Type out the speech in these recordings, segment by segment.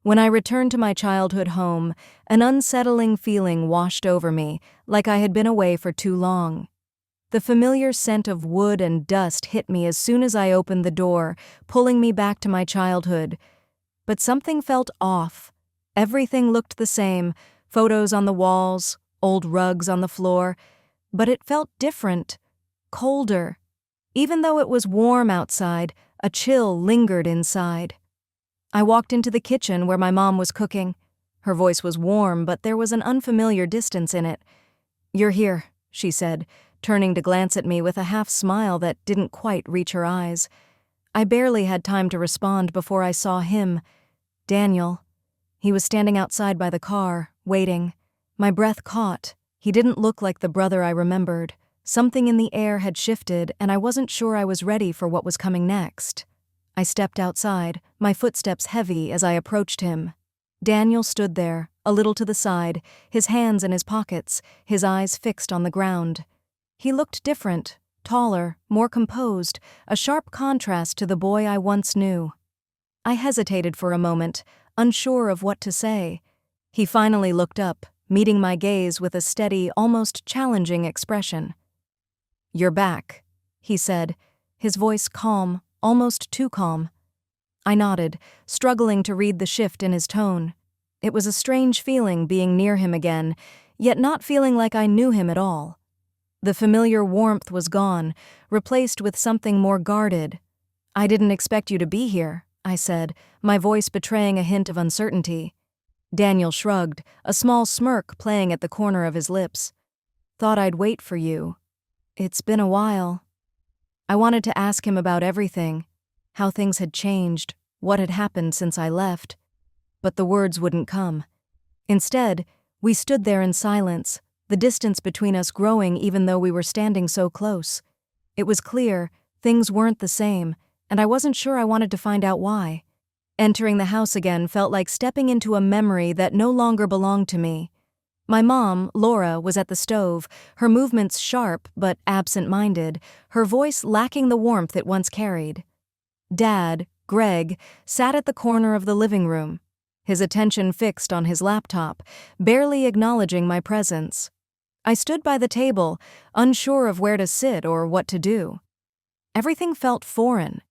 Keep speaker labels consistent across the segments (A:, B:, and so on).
A: When I returned to my childhood home, an unsettling feeling washed over me, like I had been away for too long. The familiar scent of wood and dust hit me as soon as I opened the door, pulling me back to my childhood. But something felt off. Everything looked the same, photos on the walls, old rugs on the floor, but it felt different, colder. Even though it was warm outside, a chill lingered inside. I walked into the kitchen where my mom was cooking. Her voice was warm, but there was an unfamiliar distance in it. "You're here," she said, turning to glance at me with a half-smile that didn't quite reach her eyes. I barely had time to respond before I saw him, Daniel. He was standing outside by the car, waiting. My breath caught. He didn't look like the brother I remembered. Something in the air had shifted, and I wasn't sure I was ready for what was coming next. I stepped outside, my footsteps heavy as I approached him. Daniel stood there, a little to the side, his hands in his pockets, his eyes fixed on the ground. He looked different, taller, more composed, a sharp contrast to the boy I once knew. I hesitated for a moment, unsure of what to say. He finally looked up, meeting my gaze with a steady, almost challenging expression. "You're back," he said, his voice calm, almost too calm. I nodded, struggling to read the shift in his tone. It was a strange feeling being near him again, yet not feeling like I knew him at all. The familiar warmth was gone, replaced with something more guarded. "I didn't expect you to be here," I said, my voice betraying a hint of uncertainty. Daniel shrugged, a small smirk playing at the corner of his lips. "Thought I'd wait for you. It's been a while." I wanted to ask him about everything, how things had changed, what had happened since I left, but the words wouldn't come. Instead, we stood there in silence, the distance between us growing even though we were standing so close. It was clear, things weren't the same, and I wasn't sure I wanted to find out why. Entering the house again felt like stepping into a memory that no longer belonged to me. My mom, Laura, was at the stove, her movements sharp but absent-minded, her voice lacking the warmth it once carried. Dad, Greg, sat at the corner of the living room, his attention fixed on his laptop, barely acknowledging my presence. I stood by the table, unsure of where to sit or what to do. Everything felt foreign.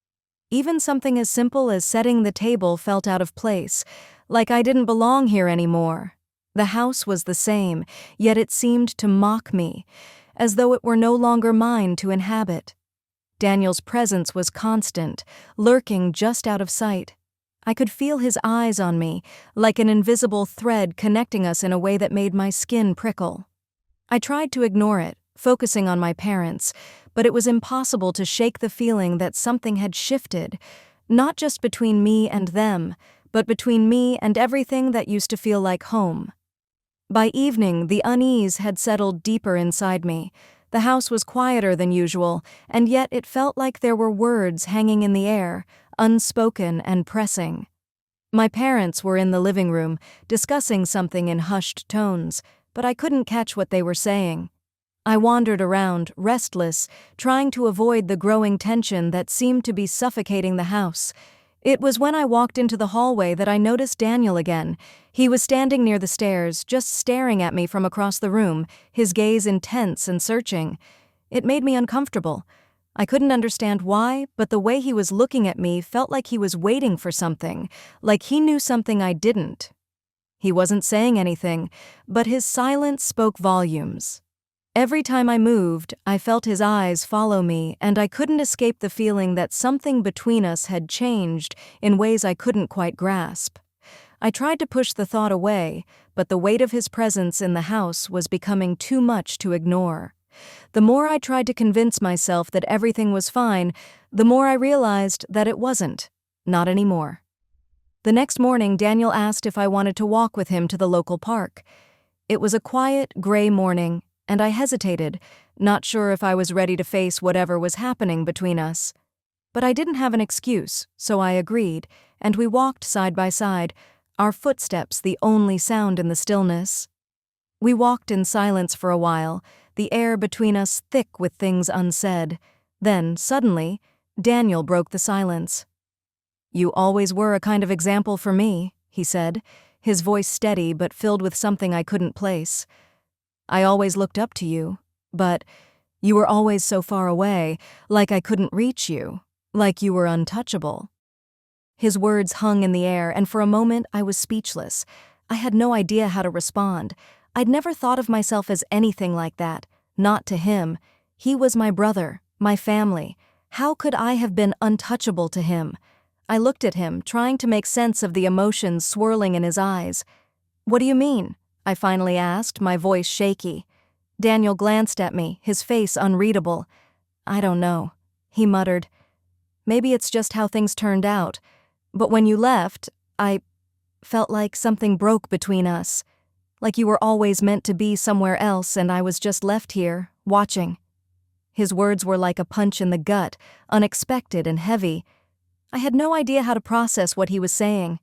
A: Even something as simple as setting the table felt out of place, like I didn't belong here anymore. The house was the same, yet it seemed to mock me, as though it were no longer mine to inhabit. Daniel's presence was constant, lurking just out of sight. I could feel his eyes on me, like an invisible thread connecting us in a way that made my skin prickle. I tried to ignore it, focusing on my parents, but it was impossible to shake the feeling that something had shifted, not just between me and them, but between me and everything that used to feel like home. By evening, the unease had settled deeper inside me. The house was quieter than usual, and yet it felt like there were words hanging in the air, unspoken and pressing. My parents were in the living room, discussing something in hushed tones, but I couldn't catch what they were saying. I wandered around, restless, trying to avoid the growing tension that seemed to be suffocating the house. It was when I walked into the hallway that I noticed Daniel again. He was standing near the stairs, just staring at me from across the room, his gaze intense and searching. It made me uncomfortable. I couldn't understand why, but the way he was looking at me felt like he was waiting for something, like he knew something I didn't. He wasn't saying anything, but his silence spoke volumes. Every time I moved, I felt his eyes follow me, and I couldn't escape the feeling that something between us had changed in ways I couldn't quite grasp. I tried to push the thought away, but the weight of his presence in the house was becoming too much to ignore. The more I tried to convince myself that everything was fine, the more I realized that it wasn't. Not anymore. The next morning, Daniel asked if I wanted to walk with him to the local park. It was a quiet, gray morning, and I hesitated, not sure if I was ready to face whatever was happening between us. But I didn't have an excuse, so I agreed, and we walked side by side, our footsteps the only sound in the stillness. We walked in silence for a while, the air between us thick with things unsaid. Then, suddenly, Daniel broke the silence. "You always were a kind of example for me," he said, his voice steady but filled with something I couldn't place. "I always looked up to you, but you were always so far away, like I couldn't reach you, like you were untouchable." His words hung in the air, and for a moment I was speechless. I had no idea how to respond. I'd never thought of myself as anything like that, not to him. He was my brother, my family. How could I have been untouchable to him? I looked at him, trying to make sense of the emotions swirling in his eyes. "What do you mean?" I finally asked, my voice shaky. Daniel glanced at me, his face unreadable. "I don't know," he muttered. "Maybe it's just how things turned out. But when you left, I felt like something broke between us. Like you were always meant to be somewhere else and I was just left here, watching." His words were like a punch in the gut, unexpected and heavy. I had no idea how to process what he was saying.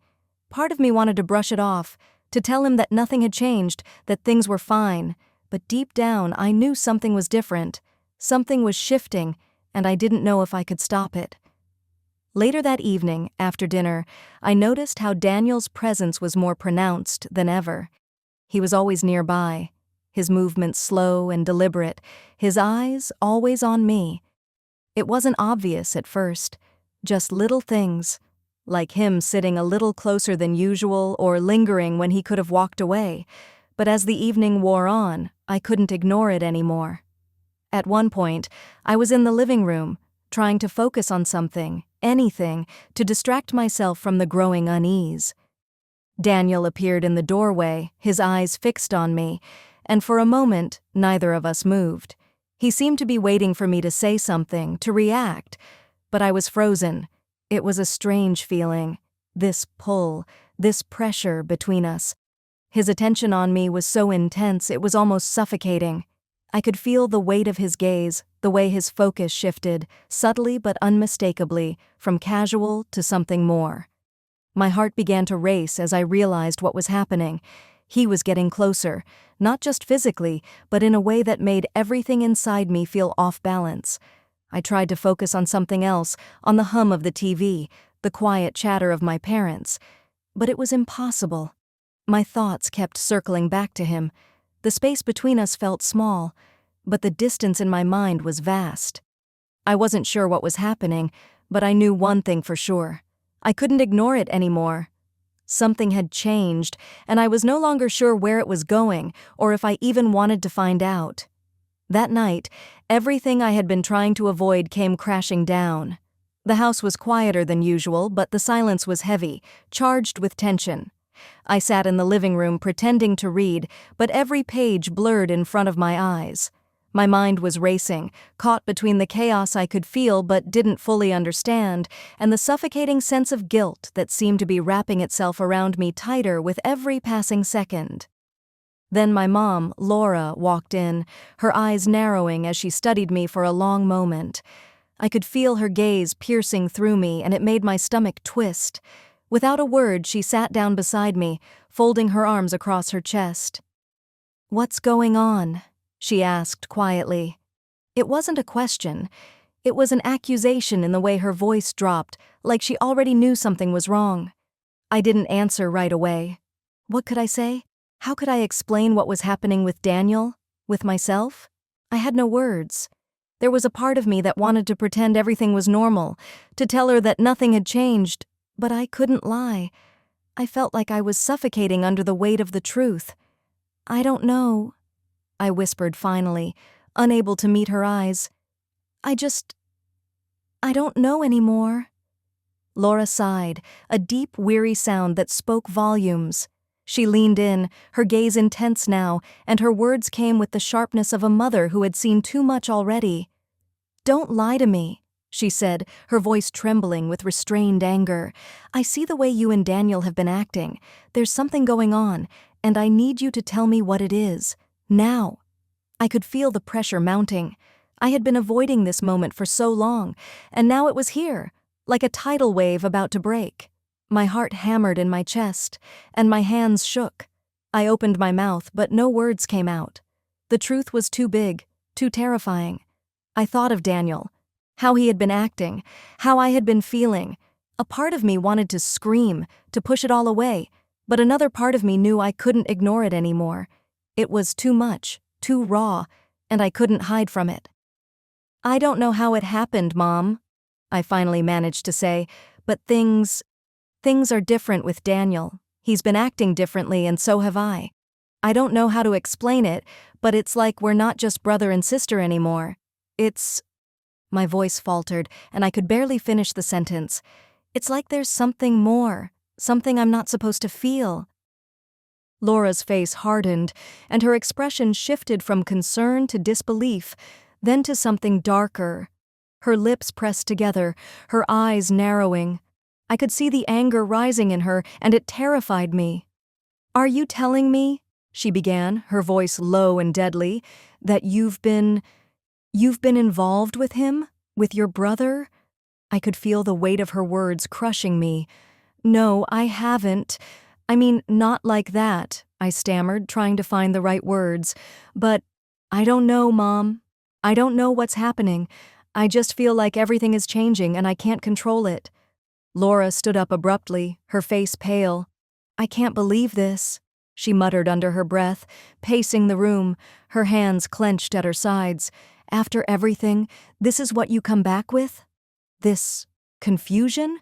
A: Part of me wanted to brush it off, to tell him that nothing had changed, that things were fine. But deep down, I knew something was different. Something was shifting, and I didn't know if I could stop it. Later that evening, after dinner, I noticed how Daniel's presence was more pronounced than ever. He was always nearby, his movements slow and deliberate, his eyes always on me. It wasn't obvious at first, just little things, like him sitting a little closer than usual or lingering when he could have walked away. But as the evening wore on, I couldn't ignore it anymore. At one point, I was in the living room, trying to focus on something, anything, to distract myself from the growing unease. Daniel appeared in the doorway, his eyes fixed on me, and for a moment, neither of us moved. He seemed to be waiting for me to say something, to react, but I was frozen. It was a strange feeling, this pull, this pressure between us. His attention on me was so intense it was almost suffocating. I could feel the weight of his gaze, the way his focus shifted, subtly but unmistakably, from casual to something more. My heart began to race as I realized what was happening. He was getting closer, not just physically, but in a way that made everything inside me feel off balance. I tried to focus on something else, on the hum of the TV, the quiet chatter of my parents. But it was impossible. My thoughts kept circling back to him. The space between us felt small, but the distance in my mind was vast. I wasn't sure what was happening, but I knew one thing for sure. I couldn't ignore it anymore. Something had changed, and I was no longer sure where it was going, or if I even wanted to find out. That night, everything I had been trying to avoid came crashing down. The house was quieter than usual, but the silence was heavy, charged with tension. I sat in the living room pretending to read, but every page blurred in front of my eyes. My mind was racing, caught between the chaos I could feel but didn't fully understand, and the suffocating sense of guilt that seemed to be wrapping itself around me tighter with every passing second. Then my mom, Laura, walked in, her eyes narrowing as she studied me for a long moment. I could feel her gaze piercing through me, and it made my stomach twist. Without a word, she sat down beside me, folding her arms across her chest. "What's going on?" she asked quietly. It wasn't a question. It was an accusation in the way her voice dropped, like she already knew something was wrong. I didn't answer right away. What could I say? How could I explain what was happening with Daniel? With myself? I had no words. There was a part of me that wanted to pretend everything was normal, to tell her that nothing had changed, but I couldn't lie. I felt like I was suffocating under the weight of the truth. "I don't know," I whispered finally, unable to meet her eyes. I don't know anymore." Laura sighed, a deep, weary sound that spoke volumes. She leaned in, her gaze intense now, and her words came with the sharpness of a mother who had seen too much already. "Don't lie to me," she said, her voice trembling with restrained anger. "I see the way you and Daniel have been acting. There's something going on, and I need you to tell me what it is. Now." I could feel the pressure mounting. I had been avoiding this moment for so long, and now it was here, like a tidal wave about to break. My heart hammered in my chest, and my hands shook. I opened my mouth, but no words came out. The truth was too big, too terrifying. I thought of Daniel, how he had been acting, how I had been feeling. A part of me wanted to scream, to push it all away, but another part of me knew I couldn't ignore it anymore. It was too much, too raw, and I couldn't hide from it. "I don't know how it happened, Mom," I finally managed to say, "but things are different with Daniel. He's been acting differently, and so have I. I don't know how to explain it, but it's like we're not just brother and sister anymore. It's—" My voice faltered, and I could barely finish the sentence. "It's like there's something more, something I'm not supposed to feel." Laura's face hardened, and her expression shifted from concern to disbelief, then to something darker. Her lips pressed together, her eyes narrowing. I could see the anger rising in her, and it terrified me. "Are you telling me," she began, her voice low and deadly, "that you've been involved with him? With your brother?" I could feel the weight of her words crushing me. "No, I haven't. I mean, not like that," I stammered, trying to find the right words. "But I don't know, Mom. I don't know what's happening. I just feel like everything is changing and I can't control it." Laura stood up abruptly, her face pale. "I can't believe this," she muttered under her breath, pacing the room, her hands clenched at her sides. "After everything, this is what you come back with? This confusion?"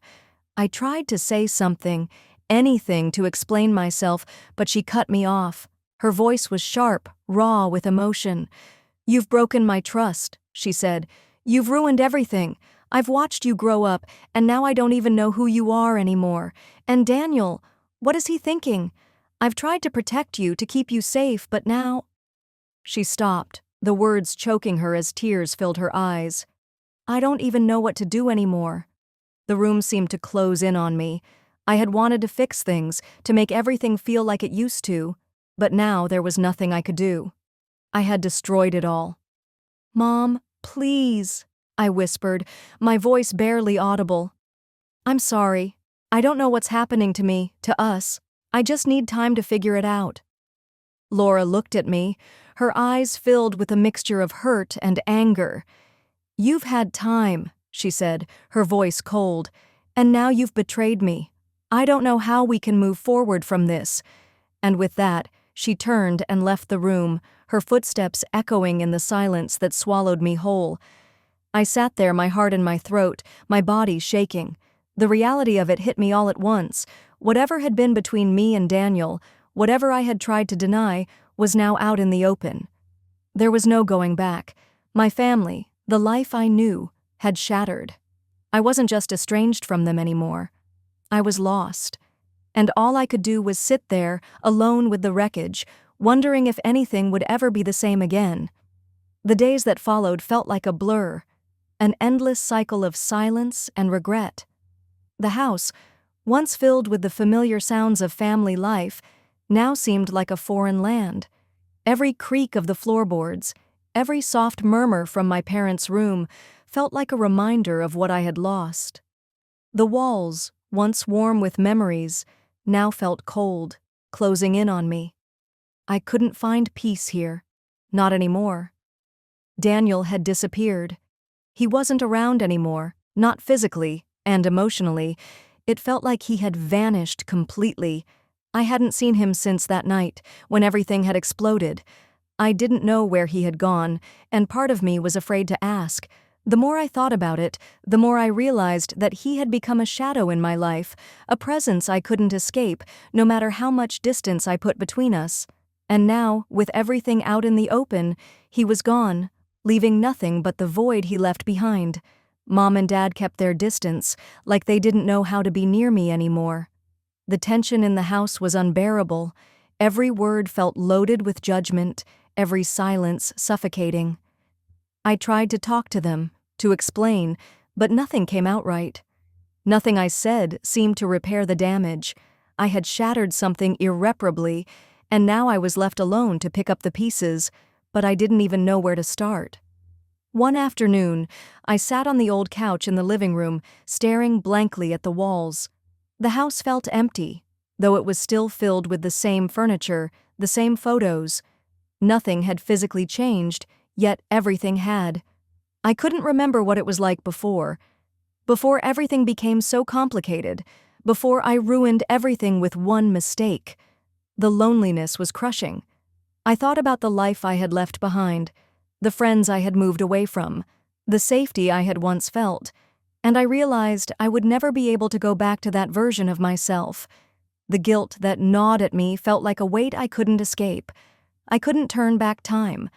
A: I tried to say something, anything to explain myself, but she cut me off. Her voice was sharp, raw with emotion. "You've broken my trust," she said. "You've ruined everything. I've watched you grow up, and now I don't even know who you are anymore. And Daniel, what is he thinking? I've tried to protect you, to keep you safe, but now—" She stopped, the words choking her as tears filled her eyes. "I don't even know what to do anymore." The room seemed to close in on me. I had wanted to fix things, to make everything feel like it used to, but now there was nothing I could do. I had destroyed it all. "Mom, please," I whispered, my voice barely audible. "I'm sorry. I don't know what's happening to me, to us. I just need time to figure it out." Laura looked at me, her eyes filled with a mixture of hurt and anger. "You've had time," she said, her voice cold, "and now you've betrayed me. I don't know how we can move forward from this." And with that, she turned and left the room, her footsteps echoing in the silence that swallowed me whole. I sat there, my heart in my throat, my body shaking. The reality of it hit me all at once. Whatever had been between me and Daniel, whatever I had tried to deny, was now out in the open. There was no going back. My family, the life I knew, had shattered. I wasn't just estranged from them anymore. I was lost. And all I could do was sit there, alone with the wreckage, wondering if anything would ever be the same again. The days that followed felt like a blur, an endless cycle of silence and regret. The house, once filled with the familiar sounds of family life, now seemed like a foreign land. Every creak of the floorboards, every soft murmur from my parents' room felt like a reminder of what I had lost. The walls, once warm with memories, now felt cold, closing in on me. I couldn't find peace here. Not anymore. Daniel had disappeared. He wasn't around anymore, not physically and emotionally. It felt like he had vanished completely. I hadn't seen him since that night, when everything had exploded. I didn't know where he had gone, and part of me was afraid to ask. The more I thought about it, the more I realized that he had become a shadow in my life, a presence I couldn't escape, no matter how much distance I put between us. And now, with everything out in the open, he was gone, leaving nothing but the void he left behind. Mom and Dad kept their distance, like they didn't know how to be near me anymore. The tension in the house was unbearable. Every word felt loaded with judgment, every silence suffocating. I tried to talk to them, to explain, but nothing came out right. Nothing I said seemed to repair the damage. I had shattered something irreparably, and now I was left alone to pick up the pieces, but I didn't even know where to start. One afternoon, I sat on the old couch in the living room, staring blankly at the walls. The house felt empty, though it was still filled with the same furniture, the same photos. Nothing had physically changed, yet everything had. I couldn't remember what it was like before. Before everything became so complicated, before I ruined everything with one mistake. The loneliness was crushing. I thought about the life I had left behind, the friends I had moved away from, the safety I had once felt, and I realized I would never be able to go back to that version of myself. The guilt that gnawed at me felt like a weight I couldn't escape. I couldn't turn back time.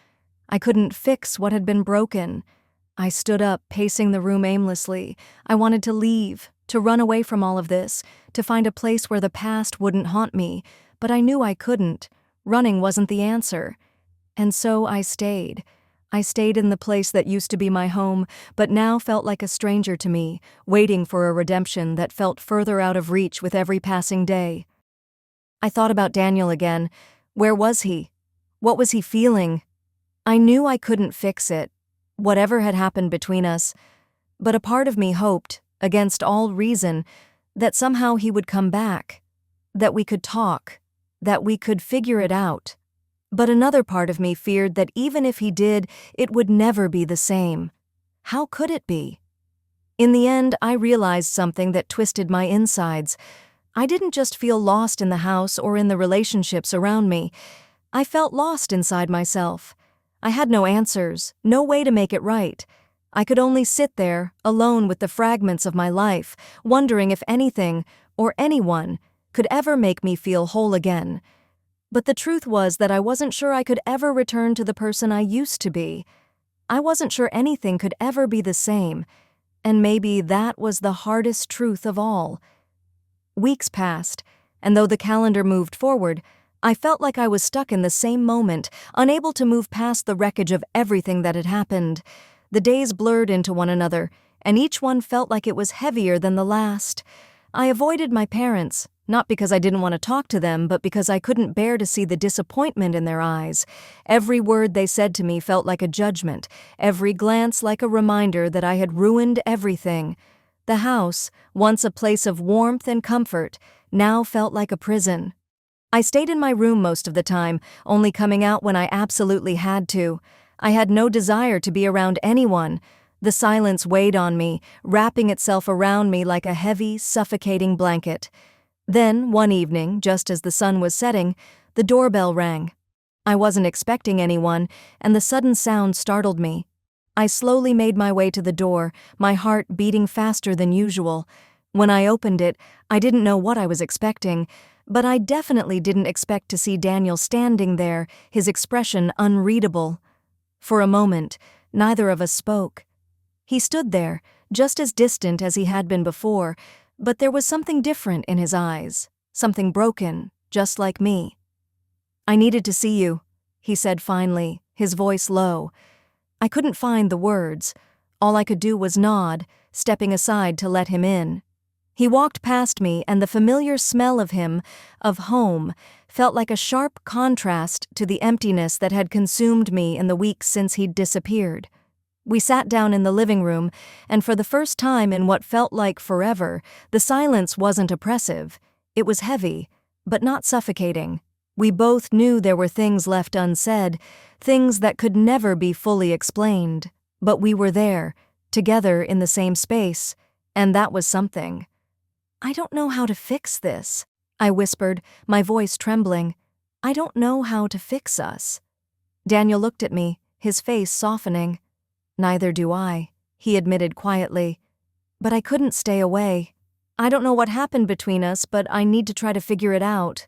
A: I couldn't fix what had been broken. I stood up, pacing the room aimlessly. I wanted to leave, to run away from all of this, to find a place where the past wouldn't haunt me, but I knew I couldn't. Running wasn't the answer. And so I stayed. I stayed in the place that used to be my home, but now felt like a stranger to me, waiting for a redemption that felt further out of reach with every passing day. I thought about Daniel again. Where was he? What was he feeling? I knew I couldn't fix it, whatever had happened between us, but a part of me hoped, against all reason, that somehow he would come back, that we could talk, that we could figure it out. But another part of me feared that even if he did, it would never be the same. How could it be? In the end, I realized something that twisted my insides. I didn't just feel lost in the house or in the relationships around me. I felt lost inside myself. I had no answers, no way to make it right. I could only sit there, alone with the fragments of my life, wondering if anything, or anyone, could ever make me feel whole again. But the truth was that I wasn't sure I could ever return to the person I used to be. I wasn't sure anything could ever be the same, and maybe that was the hardest truth of all. Weeks passed, and though the calendar moved forward, I felt like I was stuck in the same moment, unable to move past the wreckage of everything that had happened. The days blurred into one another, and each one felt like it was heavier than the last. I avoided my parents, not because I didn't want to talk to them, but because I couldn't bear to see the disappointment in their eyes. Every word they said to me felt like a judgment, every glance like a reminder that I had ruined everything. The house, once a place of warmth and comfort, now felt like a prison. I stayed in my room most of the time, only coming out when I absolutely had to. I had no desire to be around anyone. The silence weighed on me, wrapping itself around me like a heavy, suffocating blanket. Then, one evening, just as the sun was setting, the doorbell rang. I wasn't expecting anyone, and the sudden sound startled me. I slowly made my way to the door, my heart beating faster than usual. When I opened it, I didn't know what I was expecting, but I definitely didn't expect to see Daniel standing there, his expression unreadable. For a moment, neither of us spoke. He stood there, just as distant as he had been before, but there was something different in his eyes, something broken, just like me. "I needed to see you," he said finally, his voice low. I couldn't find the words. All I could do was nod, stepping aside to let him in. He walked past me, and the familiar smell of him, of home, felt like a sharp contrast to the emptiness that had consumed me in the weeks since he'd disappeared. We sat down in the living room, and for the first time in what felt like forever, the silence wasn't oppressive. It was heavy, but not suffocating. We both knew there were things left unsaid, things that could never be fully explained. But we were there, together in the same space, and that was something. "I don't know how to fix this," I whispered, my voice trembling. "I don't know how to fix us." Daniel looked at me, his face softening. "Neither do I," he admitted quietly. "But I couldn't stay away. I don't know what happened between us, but I need to try to figure it out."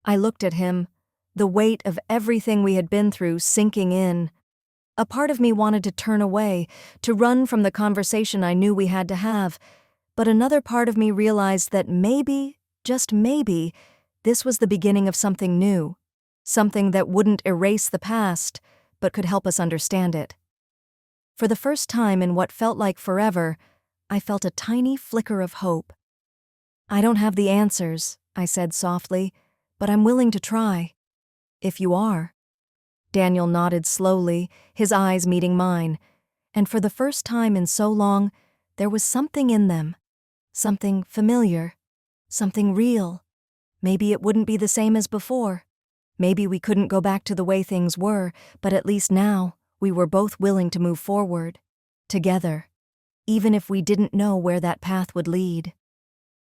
A: I looked at him, the weight of everything we had been through sinking in. A part of me wanted to turn away, to run from the conversation I knew we had to have, but another part of me realized that maybe, just maybe, this was the beginning of something new, something that wouldn't erase the past, but could help us understand it. For the first time in what felt like forever, I felt a tiny flicker of hope. "I don't have the answers," I said softly, "but I'm willing to try. If you are." Daniel nodded slowly, his eyes meeting mine, and for the first time in so long, there was something in them. Something familiar. Something real. Maybe it wouldn't be the same as before. Maybe we couldn't go back to the way things were, but at least now, we were both willing to move forward. Together. Even if we didn't know where that path would lead.